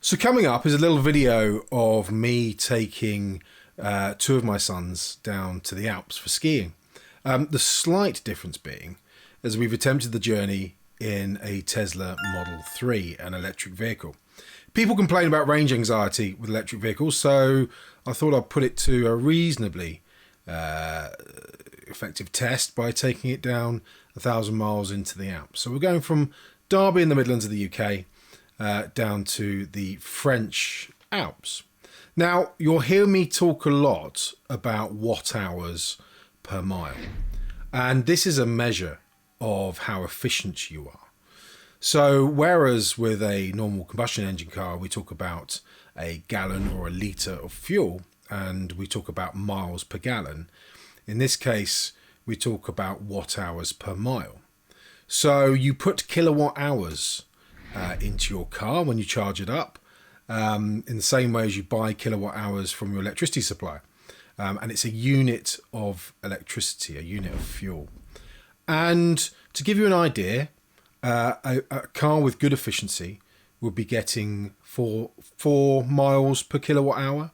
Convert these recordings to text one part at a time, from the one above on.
So coming up is a little video of me taking two of my sons down to the Alps for skiing. The slight difference being, as we've attempted the journey in a Tesla Model 3, an electric vehicle. People complain about range anxiety with electric vehicles, so I thought I'd put it to a reasonably effective test by taking it down 1,000 miles into the Alps. So we're going from Derby in the Midlands of the UK down to the French Alps. Now, you'll hear me talk a lot about watt hours per mile, and this is a measure of how efficient you are. So whereas with a normal combustion engine car we talk about a gallon or a litre of fuel, and we talk about miles per gallon, in this case we talk about watt hours per mile. So you put kilowatt hours into your car when you charge it up, in the same way as you buy kilowatt hours from your electricity supplier, and it's a unit of electricity, a unit of fuel. And to give you an idea, a car with good efficiency would be getting 4 miles per kilowatt hour,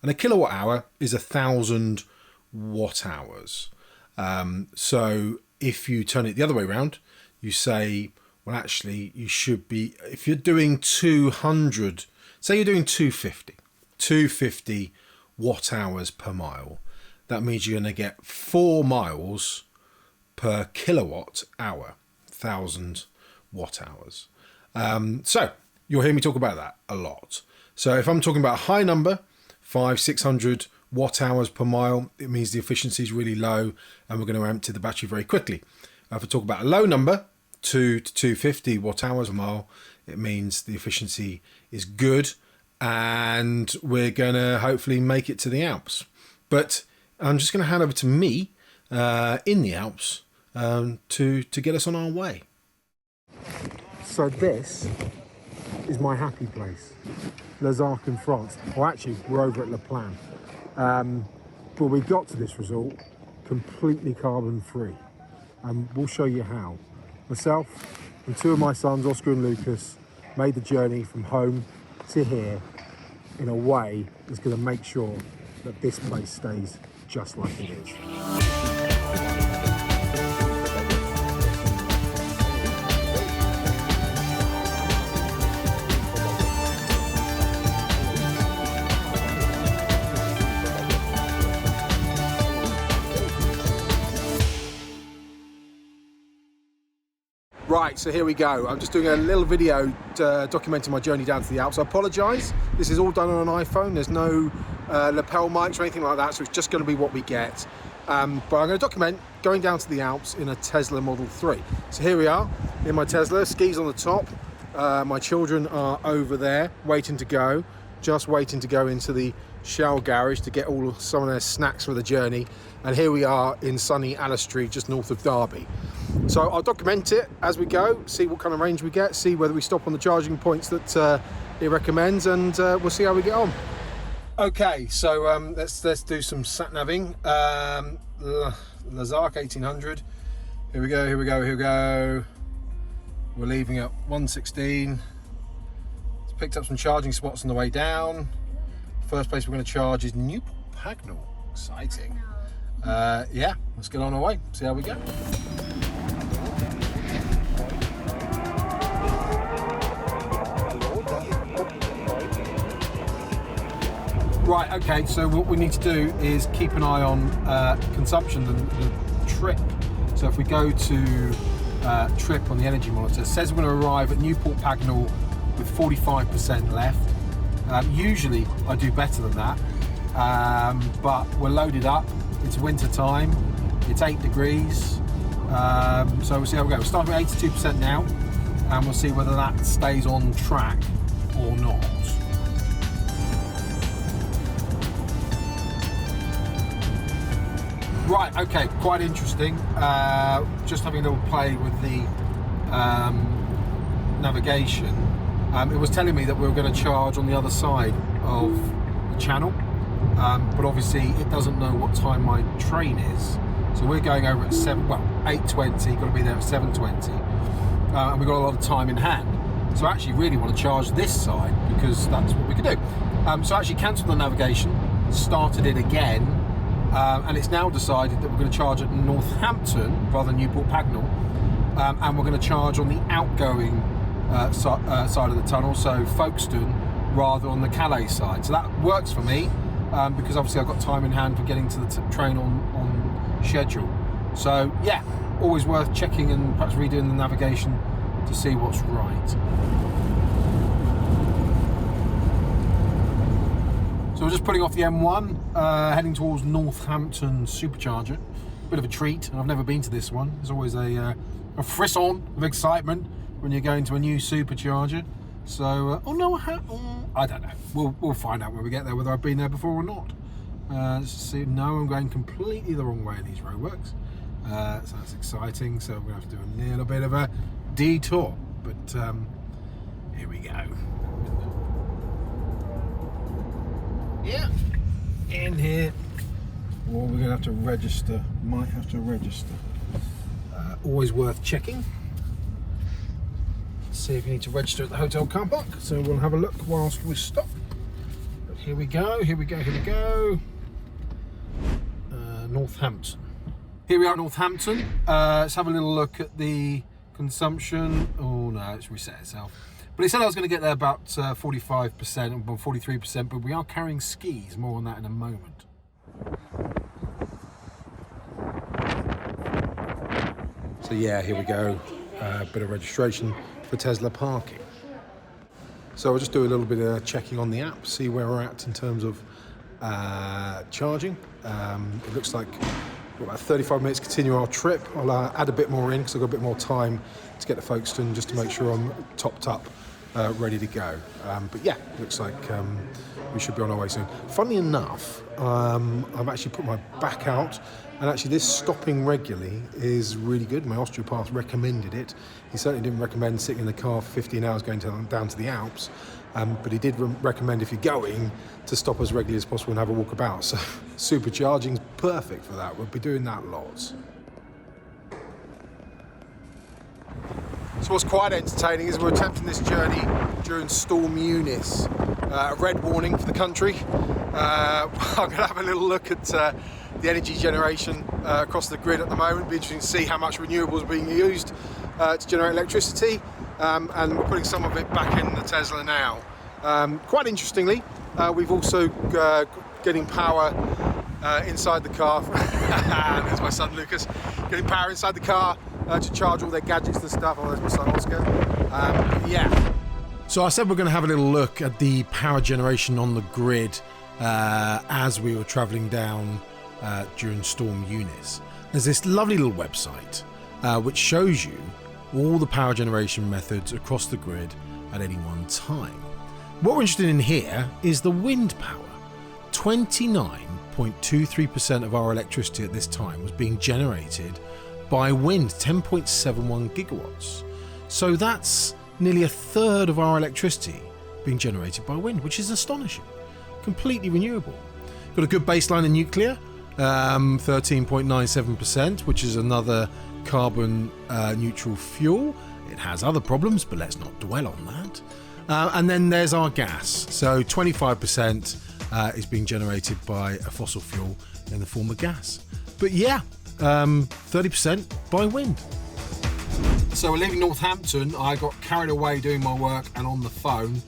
and a kilowatt hour is 1,000 watt hours. So if you turn it the other way around, you say, well, actually, you should be, if you're doing 200, say you're doing 250 watt hours per mile, that means you're going to get 4 miles per kilowatt hour, 1,000 watt hours. So you'll hear me talk about that a lot. So if I'm talking about a high number, 500-600 watt hours per mile, it means the efficiency is really low and we're going to empty the battery very quickly. If I talk about a low number, 2 to 250 watt hours a mile, it means the efficiency is good and we're going to hopefully make it to the Alps. But I'm just going to hand over to me in the Alps to get us on our way. So this is my happy place, Les Arcs in France. Well, actually, we're over at Le Plan. But we got to this resort completely carbon free, and we'll show you how. Myself and two of my sons, Oscar and Lucas, made the journey from home to here in a way that's going to make sure that this place stays just like it is. Right, so here we go. I'm just doing a little video documenting my journey down to the Alps. I apologise, this is all done on an iPhone. There's no lapel mics or anything like that, so it's just going to be what we get. But I'm going to document going down to the Alps in a Tesla Model 3. So here we are in my Tesla, skis on the top. My children are over there waiting to go, just waiting to go into the Shell garage to get some of their snacks for the journey. And here we are in sunny Alistry, just north of Derby. So I'll document it as we go, see what kind of range we get, see whether we stop on the charging points that it recommends, and we'll see how we get on. Okay, so let's do some sat-naving. Les Arcs 1800. Here we go. We're leaving at 1:16. It's picked up some charging spots on the way down. First place we're going to charge is Newport Pagnell. Exciting. Yeah, let's get on our way, see how we go. Right, okay, so what we need to do is keep an eye on consumption, the trip. So if we go to trip on the energy monitor, it says we're going to arrive at Newport Pagnell with 45% left. Usually I do better than that, but we're loaded up. It's winter time, it's 8 degrees, so we'll see how we go. We're starting at 82% now, and we'll see whether that stays on track or not. Right, okay, quite interesting. Just having a little play with the navigation. It was telling me that we were going to charge on the other side of the channel, but obviously it doesn't know what time my train is. So we're going over at 8:20, got to be there at 7:20, and we've got a lot of time in hand. So I actually really want to charge this side because that's what we can do. So I actually cancelled the navigation, started it again, and it's now decided that we're going to charge at Northampton rather than Newport Pagnell, and we're going to charge on the outgoing side of the tunnel, so Folkestone, rather on the Calais side. So that works for me because obviously I've got time in hand for getting to the train on schedule. So yeah, always worth checking and perhaps redoing the navigation to see what's right. So we're just putting off the M1, heading towards Northampton Supercharger. Bit of a treat. I've never been to this one. There's always a frisson of excitement when you're going to a new supercharger. So, oh no, I don't know. We'll find out when we get there whether I've been there before or not. Let's see. No, I'm going completely the wrong way in these roadworks. So that's exciting. So we're going to have to do a little bit of a detour. But here we go. Yeah, in here. Well, we're going to have to register. Might have to register. Always worth checking. See if you need to register at the hotel car park. So we'll have a look whilst we stop. But here we go. Here we go. Here we go. Northampton. Here we are at Northampton. Let's have a little look at the consumption. Oh no, it's reset itself. But it said I was going to get there about 45% or 43%, but we are carrying skis. More on that in a moment. So yeah, here we go. Bit of registration for Tesla parking. So I'll just do a little bit of checking on the app, see where we're at in terms of charging. It looks like we're about 35 minutes to continue our trip. I'll add a bit more in because I've got a bit more time to get to Folkestone just to make sure I'm topped up, ready to go. But yeah, looks like we should be on our way soon. Funnily enough, I've actually put my back out, and actually this stopping regularly is really good. My osteopath recommended it. He certainly didn't recommend sitting in the car for 15 hours going down to the Alps, but he did recommend if you're going to stop as regularly as possible and have a walk about. So supercharging's perfect for that. We'll be doing that lots. So what's quite entertaining is we're attempting this journey during Storm Eunice. A red warning for the country. I'm going to have a little look at the energy generation across the grid at the moment. It'll be interesting to see how much renewables are being used to generate electricity, and we're putting some of it back in the Tesla now. Quite interestingly, we've also getting power inside the car. There's my son Lucas, getting power inside the car to charge all their gadgets and stuff. Oh, there's my son Oscar. Yeah. So I said we're going to have a little look at the power generation on the grid as we were travelling down during Storm Eunice. There's this lovely little website which shows you all the power generation methods across the grid at any one time. What we're interested in here is the wind power. 29.23% of our electricity at this time was being generated by wind, 10.71 gigawatts. So that's nearly a third of our electricity being generated by wind, which is astonishing. Completely renewable. Got a good baseline in nuclear, 13.97%, which is another carbon neutral fuel. It has other problems, but let's not dwell on that. And then there's our gas. So 25% is being generated by a fossil fuel in the form of gas. But yeah, 30% by wind. So we're leaving Northampton. I got carried away doing my work and on the phone.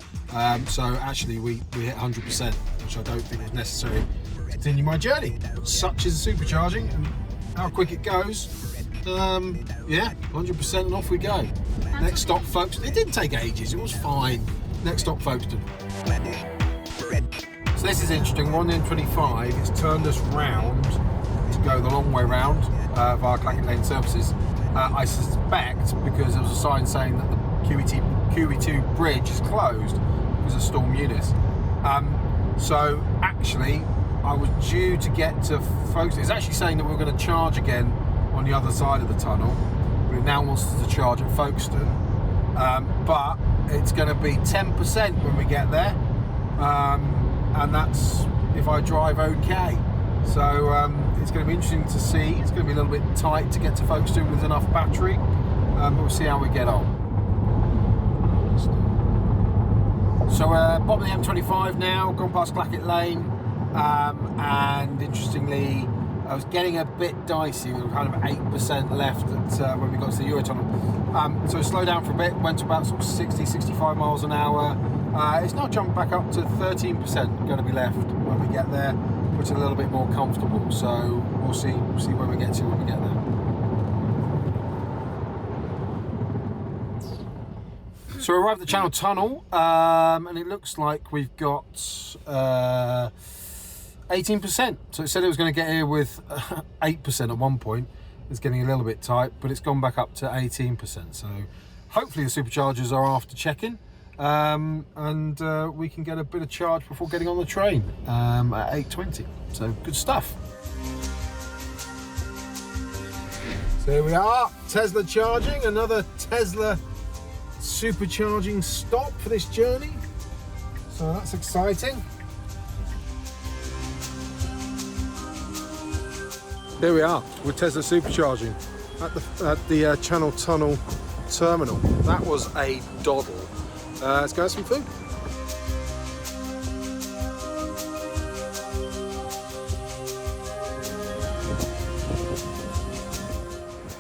So actually we hit 100%, which I don't think is necessary to continue my journey. Such is supercharging and how quick it goes. Yeah, 100% and off we go. Next stop, Folkestone. It didn't take ages, it was fine. Next stop, Folkestone. So this is interesting. We're on the M25. It's turned us round to go the long way round via Clackett Lane Services. I suspect because there was a sign saying that the QE2 bridge is closed because of Storm Eunice. So actually, I was due to get to Folkestone. It's actually saying that we're going to charge again on the other side of the tunnel, but it now wants us to charge at Folkestone. But it's going to be 10% when we get there, and that's if I drive okay. So it's going to be interesting to see. It's going to be a little bit tight to get to Folkestone with enough battery, but we'll see how we get on. So bottom of the M25 now, gone past Clackett Lane, and interestingly, I was getting a bit dicey. We were kind of 8% left at, when we got to the Eurotunnel. So slow down for a bit, went to about sort of 60, 65 miles an hour. It's now jumped back up to 13% going to be left when we get there, which is a little bit more comfortable. So we'll see where we get to when we get there. So we arrived at the Channel Tunnel, and it looks like we've got 18%. So it said it was going to get here with 8% at one point. It's getting a little bit tight, but it's gone back up to 18%. So hopefully the superchargers are after checking, and we can get a bit of charge before getting on the train at 8:20. So good stuff. So here we are, Tesla charging, another Tesla supercharging stop for this journey. So that's exciting. There we are, with Tesla supercharging at the Channel Tunnel terminal. That was a doddle. Let's go have some food.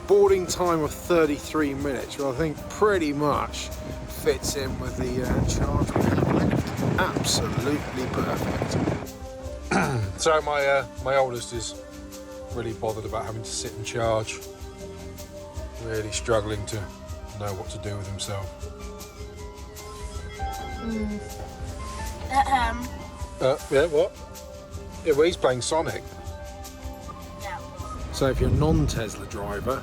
Boarding time of 33 minutes, well, I think pretty much fits in with the charge we have left. Absolutely perfect. So my oldest is really bothered about having to sit and charge. Really struggling to know what to do with himself. Yeah, what? Yeah, well, he's playing Sonic. Yeah. So if you're a non-Tesla driver,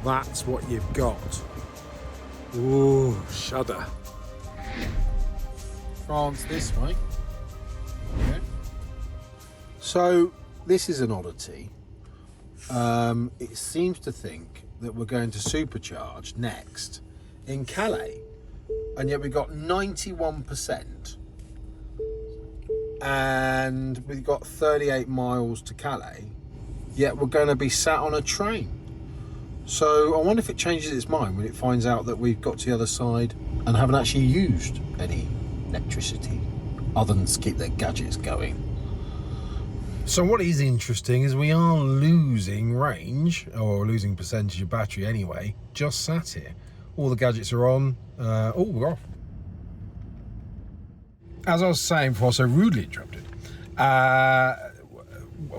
that's what you've got. Ooh, shudder. France this way. Okay. So this is an oddity. It seems to think that we're going to supercharge next in Calais, and yet we got 91%, and we've got 38 miles to Calais, yet we're going to be sat on a train. So I wonder if it changes its mind when it finds out that we've got to the other side and haven't actually used any electricity other than to keep their gadgets going. So what is interesting is we are losing range, or losing percentage of battery anyway, just sat here. All the gadgets are on. Oh, we're off. As I was saying before, so rudely interrupted.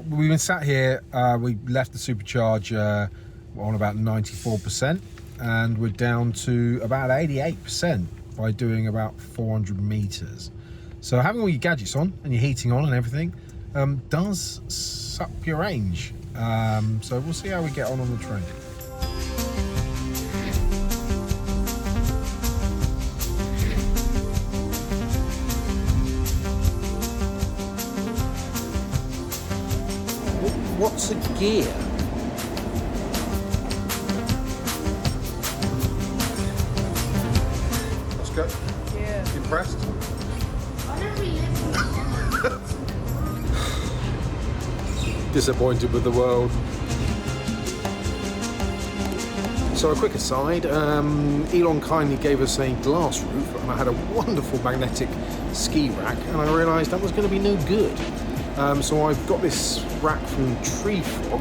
We've been sat here, we left the supercharger on about 94%, and we're down to about 88% by doing about 400 meters. So having all your gadgets on and your heating on and everything does suck your range. So we'll see how we get on the train. What's a gear? Let's go. Yeah. Impressed? I don't really Disappointed with the world. So a quick aside, Elon kindly gave us a glass roof, and I had a wonderful magnetic ski rack, and I realised that was going to be no good. So I've got this rack from Tree Frog,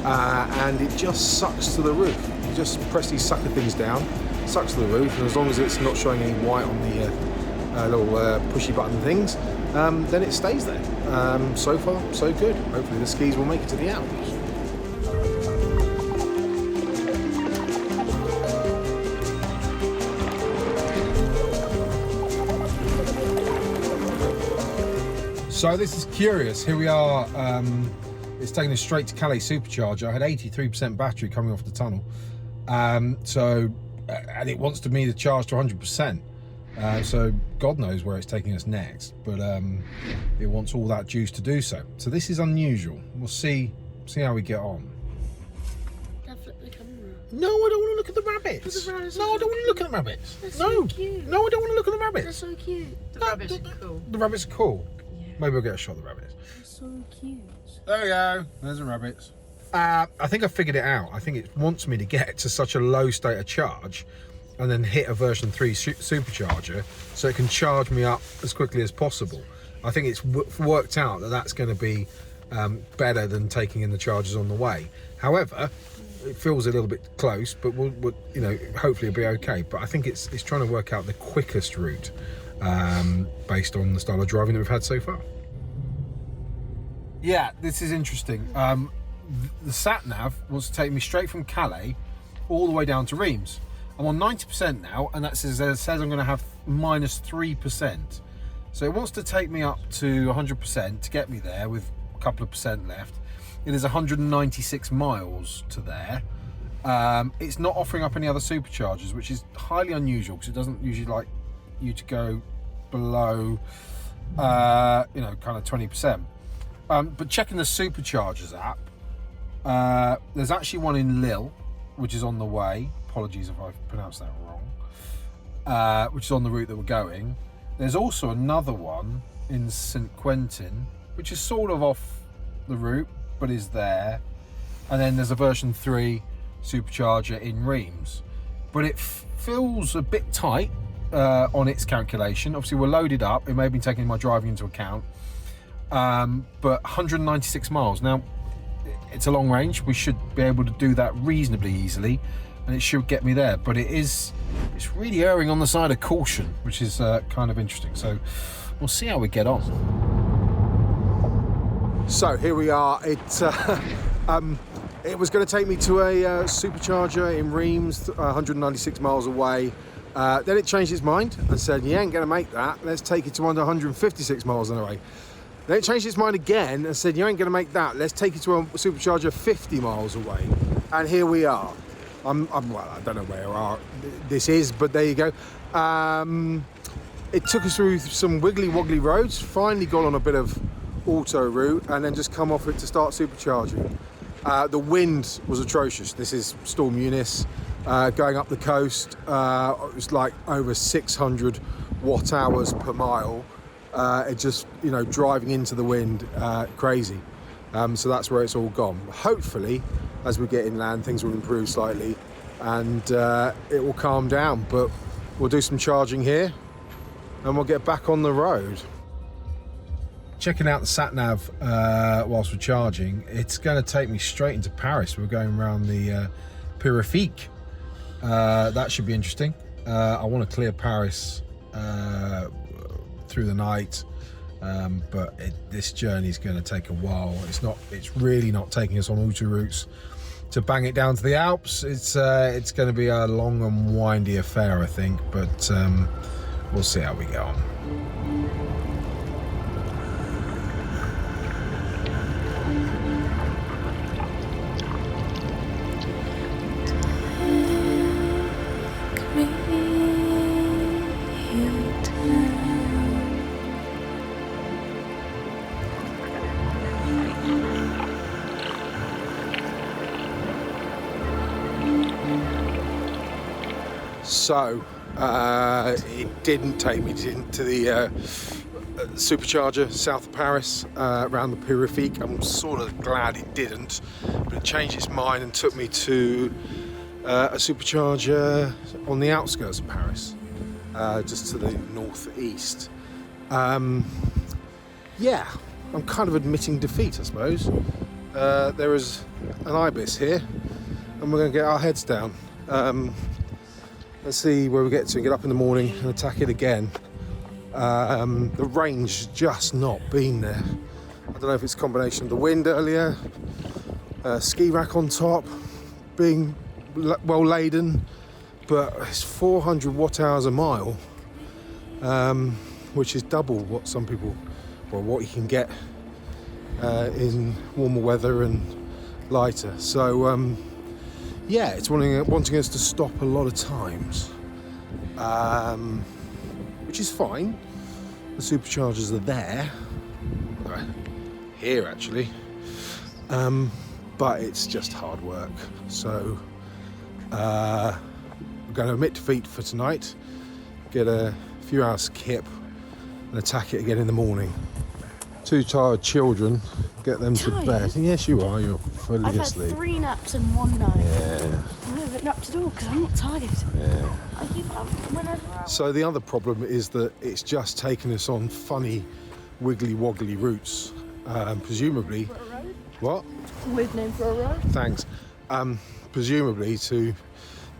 and it just sucks to the roof. You just press these sucker things down, sucks to the roof, and as long as it's not showing any white on the little pushy button things, then it stays there. So far, so good. Hopefully the skis will make it to the Alps. So this is curious. Here we are. It's taking us straight to Calais supercharger. I had 83% battery coming off the tunnel. And it wants me to charge to 100%. So God knows where it's taking us next, but it wants all that juice to do so. So this is unusual. We'll see how we get on. flip the camera. No, I don't want to look at the rabbits. No, I don't want to look at the rabbits. They're No, so cute. no, I don't want to look at the rabbits. They're so cute. The rabbits are cool. The rabbits are cool. Yeah. Maybe we'll get a shot of the rabbits. They're so cute. There we go. There's the rabbits. I think I figured it out. I think it wants me to get to such a low state of charge and then hit a version 3 supercharger so it can charge me up as quickly as possible. I think it's worked out that that's going to be better than taking in the chargers on the way. However, it feels a little bit close, but we'll you know, hopefully it'll be okay. But I think it's trying to work out the quickest route based on the style of driving that we've had so far. Yeah, this is interesting. The sat nav wants to take me straight from Calais all the way down to Reims. I'm on 90% now, and that says I'm going to have -3%. So it wants to take me up to 100% to get me there with a couple of percent left. It is 196 miles to there. It's not offering up any other superchargers, which is highly unusual because it doesn't usually like you to go below, you know, kind of 20%. But checking the superchargers app, there's actually one in Lille, which is on the way. Apologies if I've pronounced that wrong. Which is on the route that we're going. There's also another one in St Quentin, which is sort of off the route, but is there. And then there's a version 3 supercharger in Reims. But it feels a bit tight on its calculation. Obviously, we're loaded up. It may have been taking my driving into account. But 196 miles. Now, it's a long range. We should be able to do that reasonably easily, and it should get me there. But it's really erring on the side of caution, which is kind of interesting. So we'll see how we get on. So here we are. It was going to take me to a supercharger in Reims, 196 miles away. Then it changed its mind and said, "You ain't going to make that. Let's take it to under 156 miles away." Then it changed its mind again and said, "You ain't going to make that. Let's take it to a supercharger 50 miles away." And here we are. Well, I don't know where this is, but there you go. It took us through some wiggly woggly roads, finally got on a bit of auto route, and then just come off it to start supercharging. The wind was atrocious. This is Storm Eunice going up the coast. It was like over 600 watt hours per mile. It just, you know, driving into the wind, crazy. So that's where it's all gone. Hopefully, as we get inland, things will improve slightly and it will calm down. But we'll do some charging here and we'll get back on the road. Checking out the sat nav whilst we're charging, it's going to take me straight into Paris. We're going around the Périphérique. That should be interesting. I want to clear Paris through the night, but this journey is going to take a while. It's really not taking us on auto routes to bang it down to the Alps. It's going to be a long and windy affair, I think, but we'll see how we go on. So it didn't take me to the supercharger south of Paris, around the Périphérique. I'm sort of glad it didn't, but it changed its mind and took me to a supercharger on the outskirts of Paris, just to the northeast. Yeah, I'm kind of admitting defeat, I suppose. There is an ibis here, and we're going to get our heads down. Let's see where we get to and get up in the morning and attack it again. The range just not been there. I don't know if it's a combination of the wind earlier, ski rack on top, being well laden, but it's 400 watt hours a mile, which is double what some people, or what you can get in warmer weather and lighter. So yeah, it's wanting us to stop a lot of times, which is fine. The superchargers are there, here actually, but it's just hard work. So we're going to admit defeat for tonight, get a few hours skip and attack it again in the morning. Two tired children, get them to bed. Yes, you are. You're fully asleep. I've had 3 naps in one night. Yeah. I haven't napped at all because I'm not tired. Yeah. I keep whenever So the other problem is that it's just taken us on funny, wiggly woggly routes. Presumably. for a road. What? Weird name for a road. Thanks. Presumably to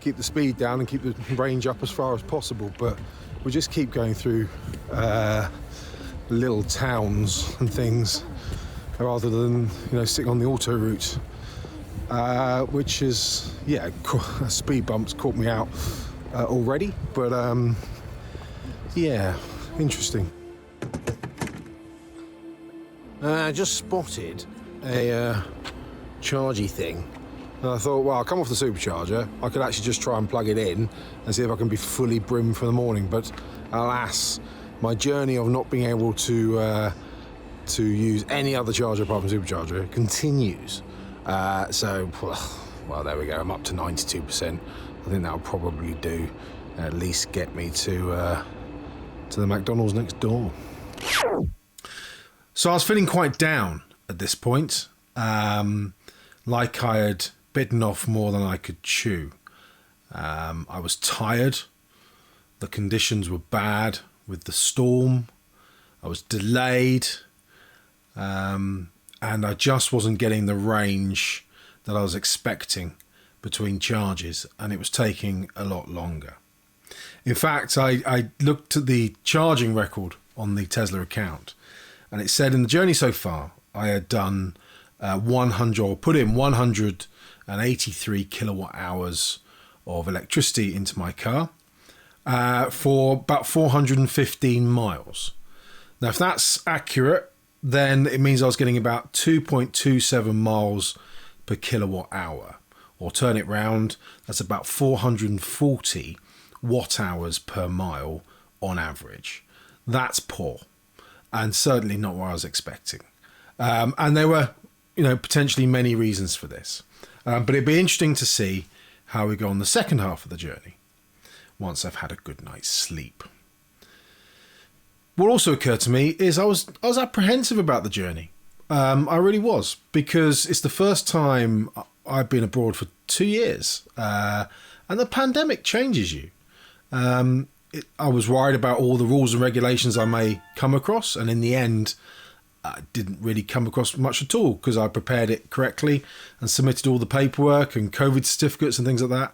keep the speed down and keep the range up as far as possible, but we just keep going through little towns and things rather than sitting on the auto route, which is speed bumps caught me out already, but yeah, interesting. I just spotted a chargy thing. And I thought, well, I'll come off the supercharger. I could actually just try and plug it in and see if I can be fully brimmed for the morning. But alas, my journey of not being able to use any other charger apart from supercharger continues. So, well, there we go. I'm up to 92%. I think that'll probably do. At least get me to the McDonald's next door. So I was feeling quite down at this point. Like I had bitten off more than I could chew. I was tired. The conditions were bad with the storm. I was delayed. And I just wasn't getting the range that I was expecting between charges, and it was taking a lot longer. In fact, I looked at the charging record on the Tesla account, and it said in the journey so far, I had done 183 kilowatt hours of electricity into my car for about 415 miles. Now, if that's accurate, then it means I was getting about 2.27 miles per kilowatt hour. Or turn it round, that's about 440 watt hours per mile on average. That's poor, and certainly not what I was expecting. And there were, potentially many reasons for this. But it'd be interesting to see how we go on the second half of the journey once I've had a good night's sleep. What also occurred to me is I was apprehensive about the journey. I really was, because it's the first time I've been abroad for 2 years, and the pandemic changes you. I was worried about all the rules and regulations I may come across, and in the end, I didn't really come across much at all because I prepared it correctly and submitted all the paperwork and COVID certificates and things like that.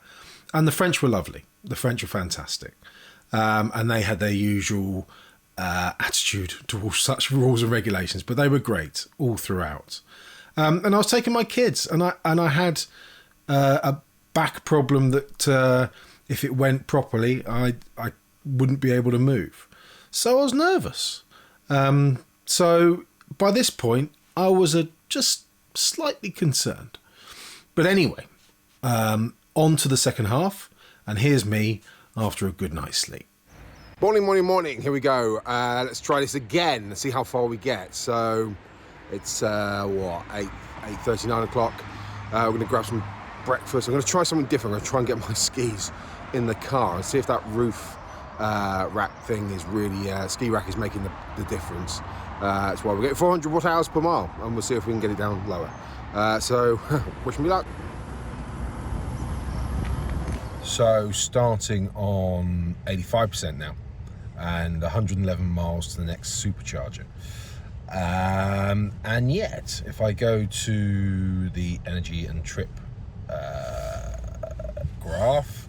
And the French were lovely. The French were fantastic. And they had their usual attitude towards such rules and regulations, but they were great all throughout. And I was taking my kids, and I had a back problem that if it went properly, I wouldn't be able to move. So I was nervous. So by this point, I was just slightly concerned. But anyway, on to the second half, and here's me after a good night's sleep. Morning, morning, morning. Here we go. Let's try this again and see how far we get. So it's 8:30, 9 o'clock. We're going to grab some breakfast. I'm going to try something different. I'm going to try and get my skis in the car and see if that roof rack thing is really, ski rack is making the difference. That's why we're getting 400 watt hours per mile, and we'll see if we can get it down lower. So wish me luck. So starting on 85% now, and 111 miles to the next supercharger. And yet, if I go to the energy and trip graph,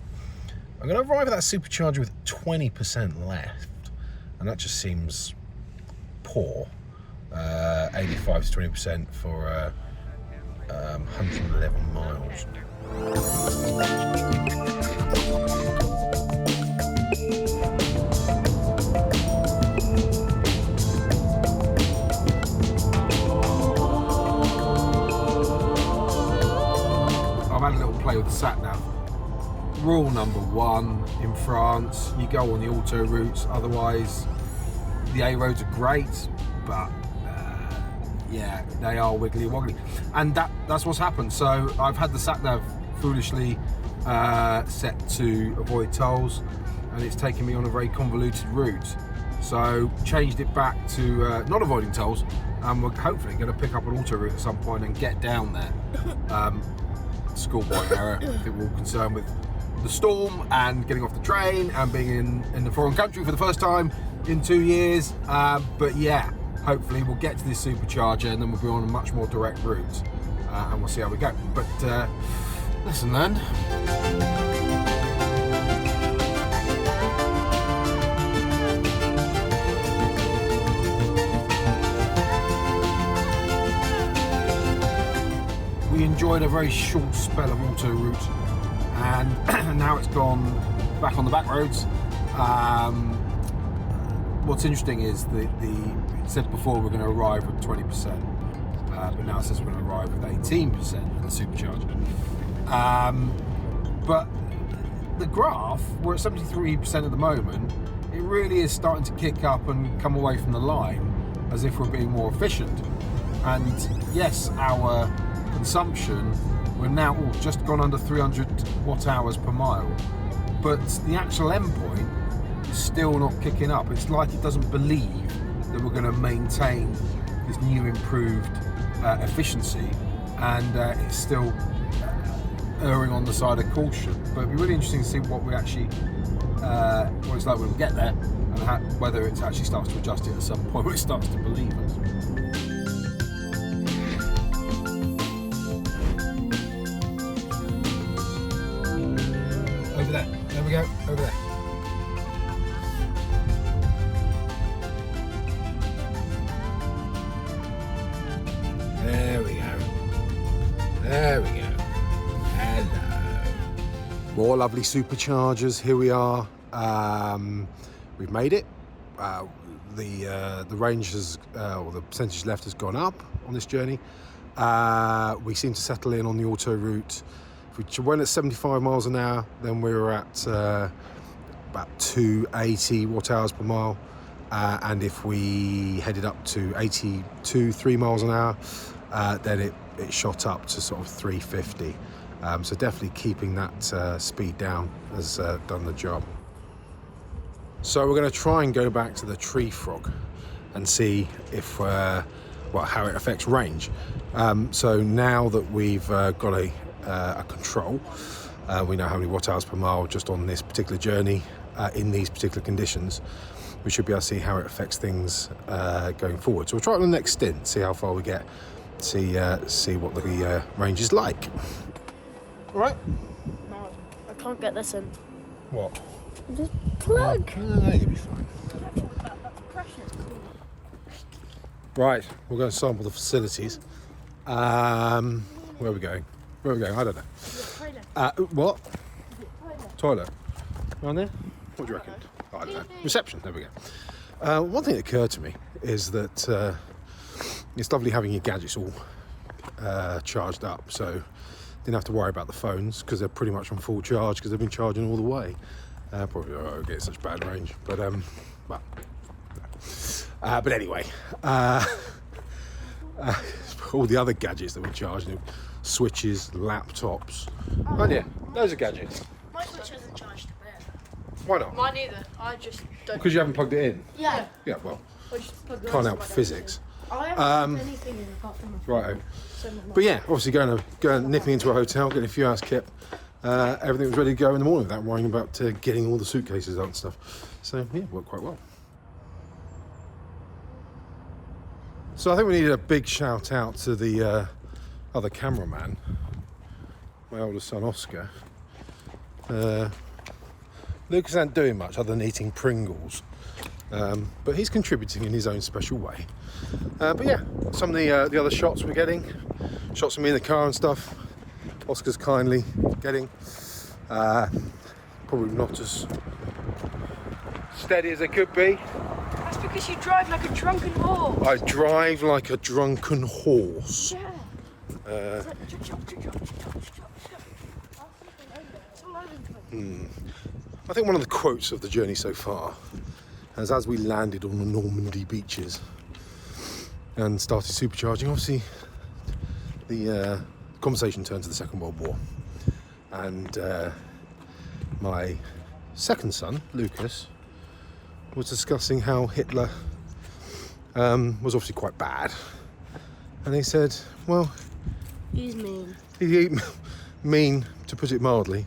I'm going to arrive at that supercharger with 20% left, and that just seems poor. 85 to 20% for 111 miles. I've had a little play with the sat-nav. Rule number one in France, you go on the auto routes, otherwise the A roads are great, but yeah, they are wiggly woggly, and that's what's happened. So I've had the sat-nav foolishly set to avoid tolls, and it's taken me on a very convoluted route. So changed it back to not avoiding tolls, and we're hopefully going to pick up an auto route at some point and get down there. Schoolboy error. I think we're all concerned with the storm and getting off the train and being in the foreign country for the first time in 2 years. But yeah, hopefully we'll get to this supercharger and then we'll be on a much more direct route, and we'll see how we go. But listen then. We enjoyed a very short spell of auto route, and now it's gone back on the back roads. What's interesting is it said before we're going to arrive with 20%, but now it says we're going to arrive with 18% in the supercharger. But the graph, we're at 73% at the moment. It really is starting to kick up and come away from the line as if we're being more efficient. And yes, our consumption, we're now just gone under 300 watt hours per mile, but the actual endpoint is still not kicking up. It's like it doesn't believe that we're going to maintain this new improved efficiency, and it's still erring on the side of caution. But it'd be really interesting to see what we actually what it's like when we get there, and whether it actually starts to adjust it at some point where it starts to believe us. Over there. There we go. Over there. There we go. There we go. Hello. More lovely superchargers. Here we are. We've made it. The range has, or the percentage left has gone up on this journey. We seem to settle in on the auto route. If we went at 75 miles an hour, then we were at about 280 watt hours per mile. And if we headed up to 3 miles an hour, then it shot up to sort of 350. So definitely keeping that speed down has done the job. So we're going to try and go back to the tree frog and see if how it affects range. So now that we've got a control, we know how many watt hours per mile just on this particular journey in these particular conditions. We should be able to see how it affects things going forward. So we'll try it on the next stint, see how far we get, see what the range is like. All right? No, I can't get this in. What? Just plug. You'll be fine. Right, we're going to sample the facilities. Where are we going? Where are we going? I don't know. What? Toilet. Around there? What do you reckon? I don't know. Reception. There we go. One thing that occurred to me is that it's lovely having your gadgets all charged up. So didn't have to worry about the phones because they're pretty much on full charge because they've been charging all the way. Probably won't get such bad range, but anyway, all the other gadgets that we're charging, switches, laptops. Oh yeah, those are gadgets. My switch isn't charged to bed. Why not? Mine either. I just don't. Because you haven't plugged it in. Yeah. Yeah, well, I just plug the can't rest help of my physics. I haven't plugged anything in apart from my phone. Right. So never mind. But yeah, obviously going nipping into a hotel, getting a few hours kit. Everything was ready to go in the morning without worrying about getting all the suitcases out and stuff. So yeah, worked quite well. So I think we needed a big shout out to the other cameraman, my oldest son Oscar. Lucas ain't doing much other than eating Pringles, but he's contributing in his own special way. But yeah, some of the other shots we're getting, shots of me in the car and stuff, Oscar's kindly getting. Probably not as steady as they could be. That's because you drive like a drunken horse. I drive like a drunken horse. Yeah. I think one of the quotes of the journey so far is as we landed on the Normandy beaches and started supercharging, obviously the conversation turned to the Second World War, and my second son, Lucas, was discussing how Hitler was obviously quite bad, and he said, well, He's mean. he mean, to put it mildly,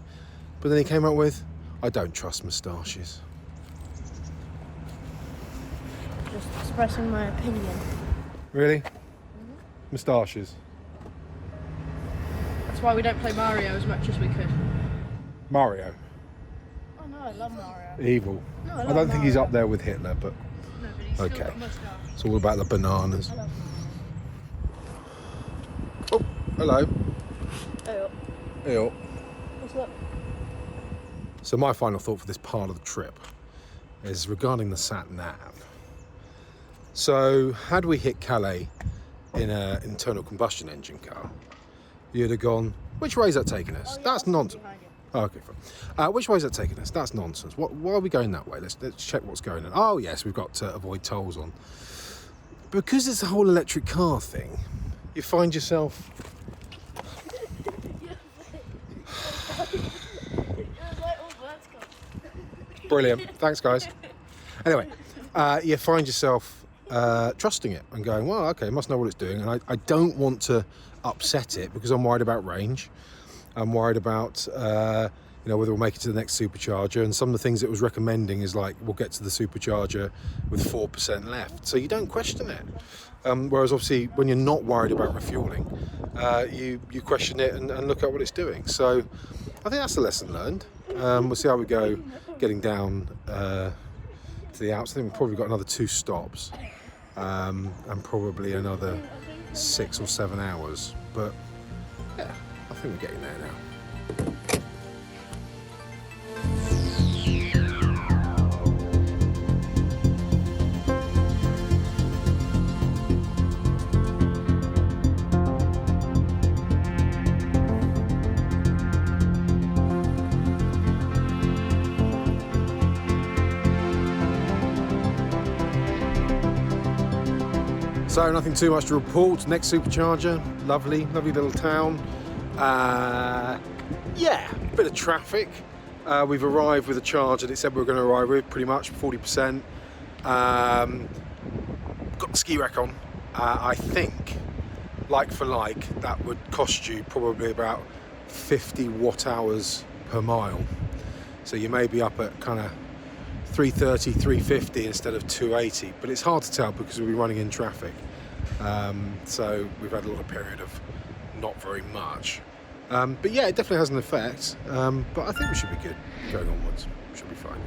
But then he came up with, I don't trust moustaches. Just expressing my opinion. Really? Moustaches. That's why we don't play Mario as much as we could. Mario. Oh no, I love Mario. Evil. No, I don't think he's up there with Hitler, but No, but he's still okay. got a moustache. It's all about the bananas. I love Oh, hello. Oh, Ew. what's up? So my final thought for this part of the trip is regarding the sat nav. So had we hit Calais in an internal combustion engine car, you'd have gone, which way is that taking us? Oh, yeah, That's nonsense. behind you. Oh, okay, fine. Which way is that taking us? That's nonsense. Why are we going that way? Let's check what's going on. Oh yes, we've got to avoid tolls on. Because it's a whole electric car thing, you find yourself... Brilliant. Thanks, guys. Anyway, you find yourself trusting it and going, well, okay, it must know what it's doing. And I don't want to upset it because I'm worried about range. I'm worried about, whether we'll make it to the next supercharger. And some of the things it was recommending is like, we'll get to the supercharger with 4% left. So you don't question it. Whereas obviously when you're not worried about refueling, you question it and look at what it's doing. So I think that's the lesson learned. We'll see how we go getting down to the Alps. I think we've probably got another 2 stops and probably another 6 or 7 hours. But yeah, I think we're getting there now. So nothing too much to report. Next supercharger, lovely little town. Yeah, bit of traffic. We've arrived with a charge that it said we were going to arrive with, pretty much 40%. Got the ski rack on. I think, like for like, that would cost you probably about 50 watt hours per mile. So you may be up at kind of 330, 350 instead of 280, but it's hard to tell because we'll be running in traffic. So we've had a little period of not very much. But yeah, it definitely has an effect. But I think we should be good going onwards. We should be fine.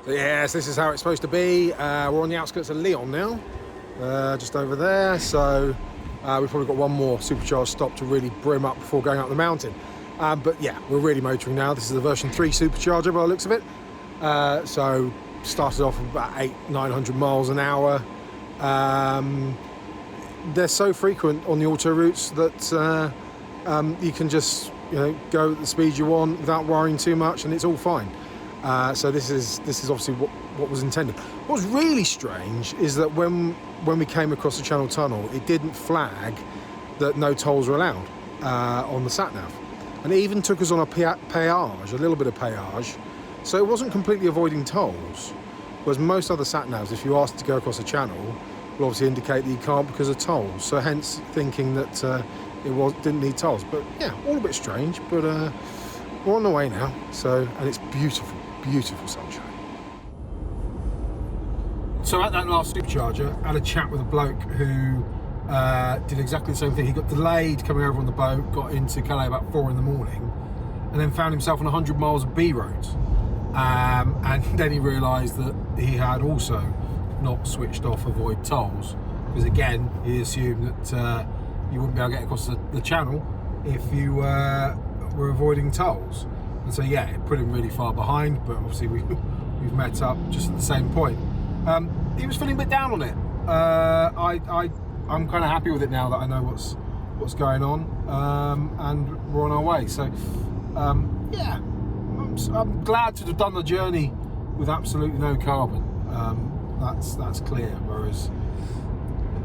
So yes, this is how it's supposed to be. We're on the outskirts of Lyon now, just over there. So we've probably got one more supercharged stop to really brim up before going up the mountain. But yeah, we're really motoring now. This is the version 3 supercharger by the looks of it. So started off with about 800-900 miles an hour. They're so frequent on the auto routes that you can just go at the speed you want without worrying too much, and it's all fine. So this is obviously what was intended. What's really strange is that when we came across the Channel Tunnel, it didn't flag that no tolls were allowed on the sat-nav. And it even took us on a péage, a little bit of péage. So it wasn't completely avoiding tolls. Whereas most other sat-navs, if you asked to go across the channel, will obviously indicate that you can't because of tolls. So hence thinking that didn't need tolls. But yeah, all a bit strange, but we're on the way now. So, and it's beautiful, beautiful sunshine. So at that last supercharger, I had a chat with a bloke who did exactly the same thing. He got delayed coming over on the boat, got into Calais about 4 in the morning, and then found himself on 100 miles of B roads. And then he realised that he had also not switched off avoid tolls, because again, he assumed that you wouldn't be able to get across the channel if you were avoiding tolls. And so yeah, it put him really far behind, but obviously we've met up just at the same point. He was feeling a bit down on it. I'm kind of happy with it now that I know what's going on, and we're on our way. So yeah, I'm glad to have done the journey with absolutely no carbon. That's clear. Whereas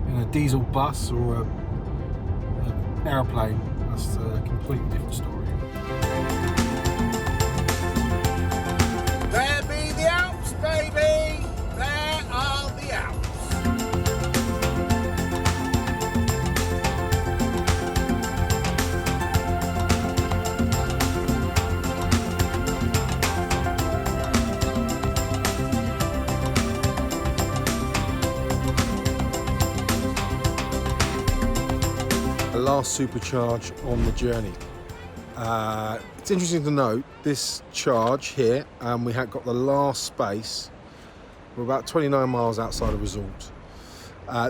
in a diesel bus or an aeroplane, that's a completely different story. There be the Alps, baby. There are the Alps. last supercharge on the journey. It's interesting to note this charge here, we had got the last space. We're about 29 miles outside of Resort.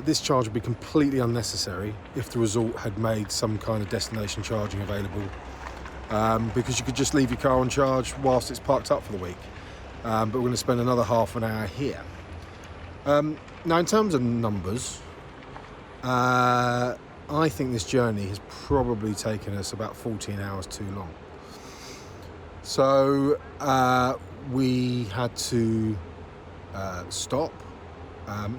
This charge would be completely unnecessary if the Resort had made some kind of destination charging available, because you could just leave your car on charge whilst it's parked up for the week. But we're going to spend another half an hour here. Now, in terms of numbers, I think this journey has probably taken us about 14 hours too long. So we had to stop.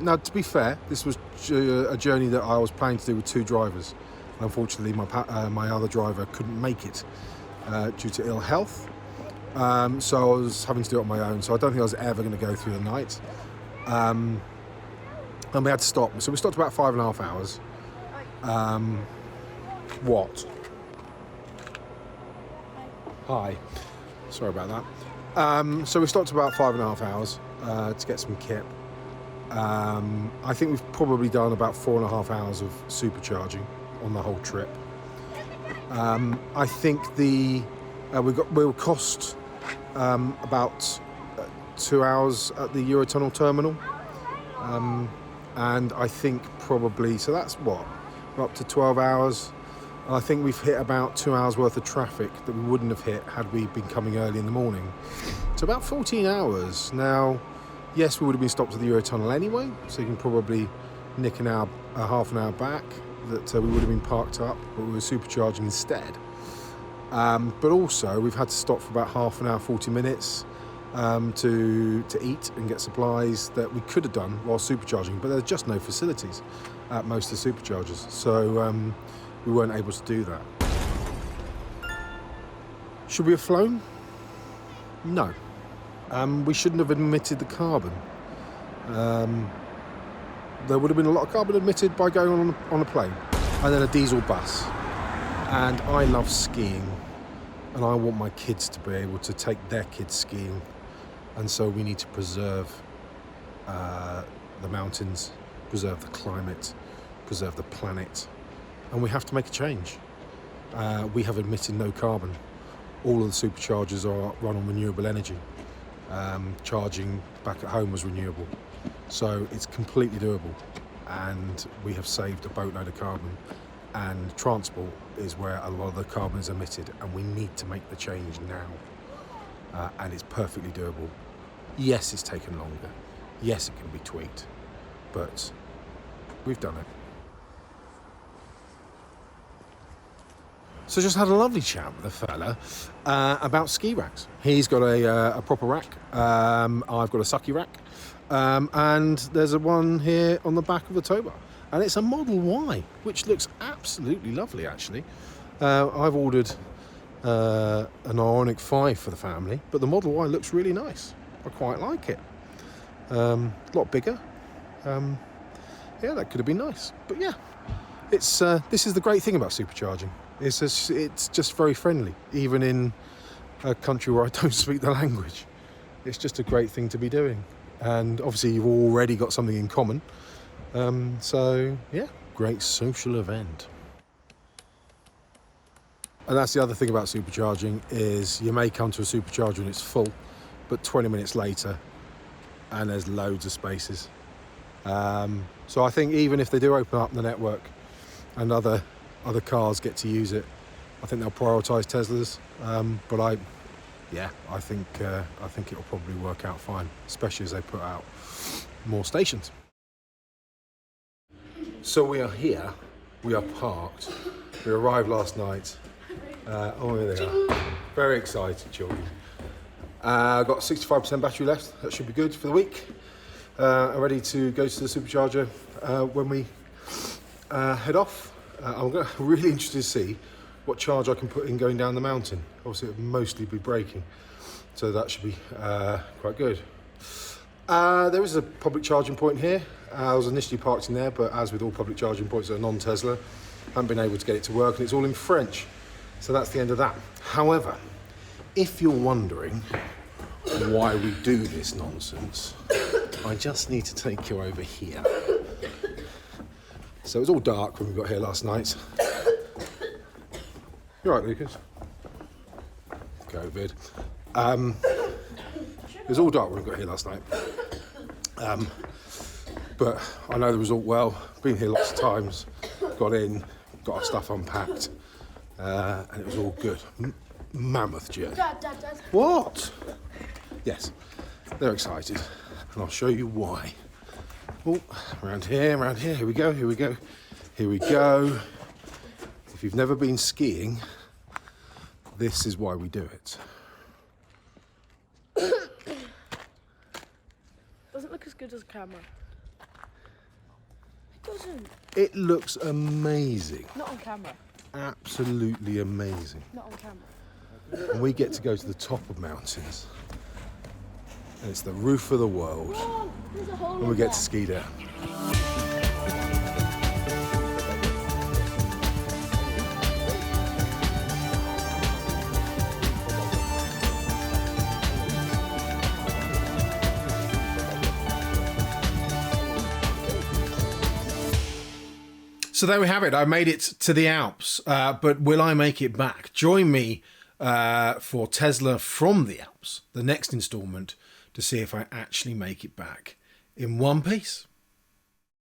Now, to be fair, this was a journey that I was planning to do with 2 drivers. Unfortunately, my other driver couldn't make it due to ill health. So I was having to do it on my own. So I don't think I was ever going to go through the night. And we had to stop. So we stopped about 5.5 hours. What? Hi. Sorry about that. So we stopped about 5.5 hours to get some kit. I think we've probably done about 4.5 hours of supercharging on the whole trip. I think we will cost about 2 hours at the Eurotunnel terminal, and I think probably, so that's what, we're up to 12 hours. And I think we've hit about 2 hours worth of traffic that we wouldn't have hit had we been coming early in the morning. So about 14 hours. Now, yes, we would have been stopped at the Eurotunnel anyway, so you can probably nick half an hour back that we would have been parked up, but we were supercharging instead. But also, we've had to stop for about half an hour, 40 minutes to eat and get supplies that we could have done while supercharging, but there's just no facilities at most of the superchargers, so we weren't able to do that. Should we have flown? No. We shouldn't have emitted the carbon. There would have been a lot of carbon emitted by going on a plane, and then a diesel bus. And I love skiing, and I want my kids to be able to take their kids skiing, and so we need to preserve the mountains, preserve the climate, preserve the planet, and we have to make a change. We have emitted no carbon. All of the superchargers are run on renewable energy. Charging back at home was renewable, so it's completely doable, and we have saved a boatload of carbon. And transport is where a lot of the carbon is emitted, and we need to make the change now, and it's perfectly doable. Yes, it's taken longer. Yes, it can be tweaked, but we've done it. So just had a lovely chat with a fella about ski racks. He's got a proper rack. I've got a sucky rack. And there's a one here on the back of the tow bar. And it's a Model Y, which looks absolutely lovely, actually. I've ordered an Ioniq 5 for the family, but the Model Y looks really nice. I quite like it. A lot bigger. Yeah, that could have been nice. But yeah, this is the great thing about supercharging. It's just very friendly, even in a country where I don't speak the language. It's just a great thing to be doing. And obviously you've already got something in common. So yeah, great social event. And that's the other thing about supercharging, is you may come to a supercharger and it's full, but 20 minutes later and there's loads of spaces. So I think even if they do open up the network and other cars get to use it, I think they'll prioritise Teslas. But I think it'll probably work out fine, especially as they put out more stations. So we are here, we are parked, we arrived last night. Here they are, very excited children. I've got 65% battery left, that should be good for the week. I'm ready to go to the supercharger when we head off. I'm really interested to see what charge I can put in going down the mountain. Obviously it'll mostly be braking, so that should be quite good. There is a public charging point here. I was initially parked in there, but as with all public charging points that are non-Tesla, I haven't been able to get it to work, and it's all in French. So that's the end of that. However, if you're wondering why we do this nonsense, I just need to take you over here. So it was all dark when we got here last night. You all right, Lucas? COVID. It was all dark when we got here last night. But I know the resort well. Been here lots of times. Got in, got our stuff unpacked, and it was all good. Mammoth journey. Dad. What? Yes, they're excited, and I'll show you why. Oh, around here. Here we go. If you've never been skiing, this is why we do it. Doesn't look as good as camera. It doesn't. It looks amazing. Not on camera. Absolutely amazing. Not on camera. And we get to go to the top of mountains. And it's the roof of the world. Whoa, there's a hole And in we get there. to ski down. So there we have it. I made it to the Alps, but will I make it back? Join me for Tesla from the Alps, the next instalment, to see if I actually make it back in one piece.